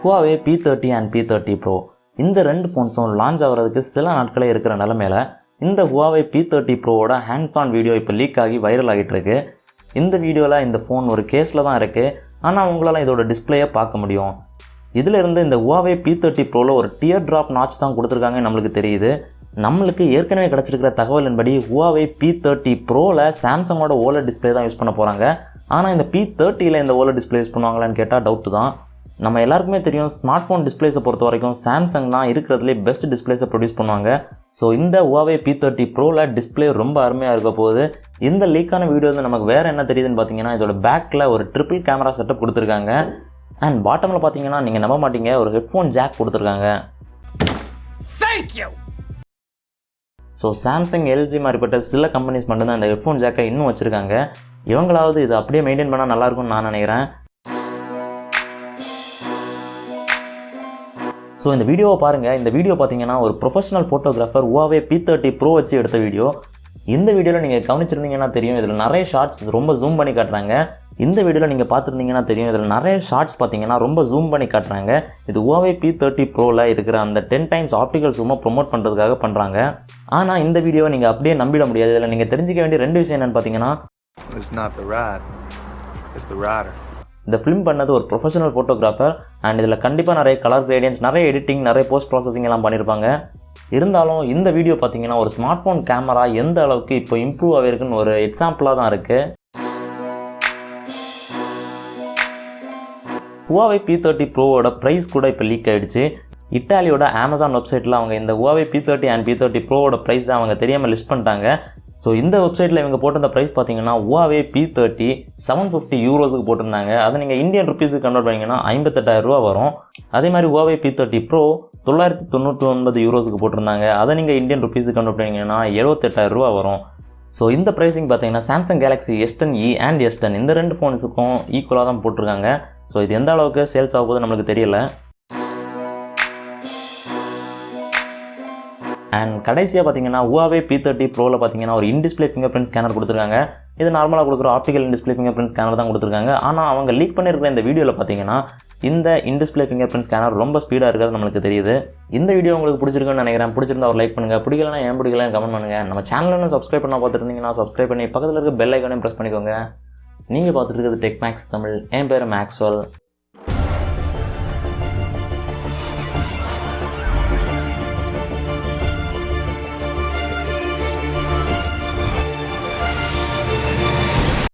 Huawei P30 and P30 Pro இந்த ரெண்டு ஃபோன்ஸும் launch ஆகிறதுக்கு சில நாட்களே இருக்கிற நிலமையில இந்த Huawei P30 Proவோட ஹேண்ட்ஸ் ஆன் வீடியோ இப்போ லீக் ஆகி வைரல் ஆகிட்டு இருக்கு. இந்த வீடியோவில் இந்த ஃபோன் ஒரு கேஸில் தான் இருக்குது, ஆனால் உங்களால் இதோட டிஸ்பிளேயை பார்க்க முடியும். இதிலிருந்து இந்த Huawei P30 Proவில் ஒரு டியர் ட்ராப் நாட்ச் தான் கொடுத்துருக்காங்க நம்மளுக்கு தெரியுது. நம்மளுக்கு ஏற்கனவே கிடச்சிருக்கிற தகவலின்படி Huawei P30 Proவில் சாம்சங்கோட OLED டிஸ்பிளே தான் யூஸ் பண்ண போகிறாங்க. ஆனால் இந்த P30யில் இந்த OLED டிஸ்பிளே யூஸ் பண்ணுவாங்களான்னு கேட்டால் டவுட்டு தான். நம்ம எல்லாருக்குமே தெரியும், ஸ்மார்ட் ஃபோன் டிஸ்பிளேஸை பொறுத்த வரைக்கும் சாம்சங் தான் இருக்கிறதுலே பெஸ்ட் டிஸ்பிளேஸை ப்ரொடியூஸ் பண்ணுவாங்க. ஸோ இந்த Huawei P30 Proவில் டிஸ்பிளே ரொம்ப அருமையாக இருக்க போகுது. இந்த லீக்கான வீடியோ வந்து நமக்கு வேறு என்ன தெரியுதுன்னு பார்த்தீங்கன்னா, இதோட பேக்கில் ஒரு ட்ரிபிள் கேமரா செட்டப் கொடுத்துருக்காங்க. அண்ட் பாட்டமில் பார்த்தீங்கன்னா நீங்கள் நம்ப மாட்டீங்க, ஒரு ஹெட்ஃபோன் ஜாக் கொடுத்துருக்காங்க. ஸோ சாம்சங், எல்ஜி மாதிரிப்பட்ட சில கம்பெனிஸ் மட்டும்தான் இந்த ஹெட்ஃபோன் ஜாக்கை இன்னும் வச்சுருக்காங்க. இவங்களாவது இது அப்படியே மெயின்டைன் பண்ணால் நல்லாயிருக்கும்னு நான் நினைக்கிறேன். ஸோ இந்த வீடியோவை பாருங்கள். இந்த வீடியோ பார்த்தீங்கன்னா ஒரு professional photographer Huawei P30 Pro வச்சு எடுத்த வீடியோ. இந்த வீடியோவில் நீங்கள் கவனிச்சிருந்தீங்கன்னா தெரியும், இதில் நிறைய ஷார்ட்ஸ் ரொம்ப ஜூம் பண்ணி காட்டுறாங்க. இந்த வீடியோவில் நீங்கள் பார்த்துருந்தீங்கன்னா தெரியும், இதில் நிறைய ஷார்ட்ஸ் பார்த்தீங்கன்னா ரொம்ப ஜூம் பண்ணி காட்டுறாங்க. இது Huawei P30 Proவில் இருக்கிற அந்த 10 times ஆப்டிக்கல் ஜூமை ப்ரொமோட் பண்ணுறதுக்காக பண்ணுறாங்க. ஆனால் இந்த வீடியோவை நீங்கள் அப்படியே நம்பிட முடியாது. இதில் நீங்கள் தெரிஞ்சிக்க வேண்டிய ரெண்டு விஷயம் என்னென்னு பார்த்தீங்கன்னா, இந்த ஃபிலிம் பண்ணது ஒரு ப்ரொஃபஷனல் ஃபோட்டோகிராஃபர். அண்ட் இதில் கண்டிப்பாக நிறைய கலர் கிரேடியன்ஸ், நிறைய எடிட்டிங், நிறைய போஸ்ட் ப்ராசஸிங் எல்லாம் பண்ணியிருப்பாங்க. இருந்தாலும் இந்த வீடியோ பார்த்தீங்கன்னா ஒரு ஸ்மார்ட் ஃபோன் கேமரா எந்த அளவுக்கு இப்போ இம்ப்ரூவ் ஆகிருக்குன்னு ஒரு எக்ஸாம்பிளாக தான் இருக்குது. Huawei P30 Proவோட ப்ரைஸ் கூட இப்போ லீக் ஆகிடுச்சு. இட்டாலியோட அமேசான் வெப்சைட்டில் அவங்க இந்த Huawei P30 and P30 Proவோட price அவங்க தெரியாமல் லிஸ்ட் பண்ணிட்டாங்க. ஸோ இந்த வெப்சைட்டில் இவங்க போட்டிருந்த ப்ரைஸ் பார்த்தீங்கன்னா Huawei P30 750 யூரோஸுக்கு போட்டிருந்தாங்க. அதை நீங்கள் இந்தியன் ருப்பீஸுக்கு கன்வெர்ட் பண்ணிங்கன்னா 58,000 ரூபா வரும். அதே மாதிரி Huawei P30 Pro 999 யூரோஸுக்கு போட்டிருந்தாங்க. அதை நீங்கள் இந்தியன் ருப்பீஸுக்கு கன்வெர்ட் பண்ணிங்கன்னா 78,000 ரூபா வரும். ஸோ இந்த ப்ரைஸிங் பார்த்தீங்கன்னா Samsung Galaxy S10e and S10 இந்த ரெண்டு ஃபோன்ஸுக்கும் ஈக்குவலாக தான் போட்டிருக்காங்க. ஸோ இது எந்த அளவுக்கு சேல்ஸ் ஆக போகுது நம்மளுக்கு தெரியல. அண்ட் கடைசியாக பார்த்தீங்கன்னா Huawei P30 Proவில் பார்த்தீங்கன்னா ஒரு இன்டிஸ்பிளே ஃபிங்கர் பிரிண்ட் ஸ்கேனர் கொடுத்துருக்காங்க. இது நார்மலாக கொடுக்குற optical in-display finger print scanner தான் கொடுத்துருக்காங்க. ஆனால் அவங்க லீக் பண்ணியிருக்கிற இந்த வீடியோவில் பார்த்தீங்கன்னா இந்த இன்டிஸ்பிளே ஃபிங்கர் பிரிண்ட் ஸ்கேனர் ரொம்ப ஸ்பீடாக இருக்கிறது நம்மளுக்கு தெரியுது. இந்த வீடியோ உங்களுக்கு பிடிச்சிருக்குன்னு நினைக்கிறேன். பிடிச்சிருந்தா ஒரு லைக் பண்ணுங்கள், பிடிக்கலனா ஏன் பிடிக்கலன்னு கமெண்ட் பண்ணுங்கள். நம்ம சேனலில் சப்ஸ்கிரைப் பண்ண பார்த்துருந்தீங்கன்னா சப்ஸ்கிரைப் பண்ணி பக்கத்தில் இருக்க பெல் ஐக்கானையும் ப்ரெஸ் பண்ணிக்கோங்க. நீங்கள் பார்த்துட்டு இருக்கிறது டெக் மேக்ஸ் தமிழ். என் பேர் மேக்ஸ்வெல்.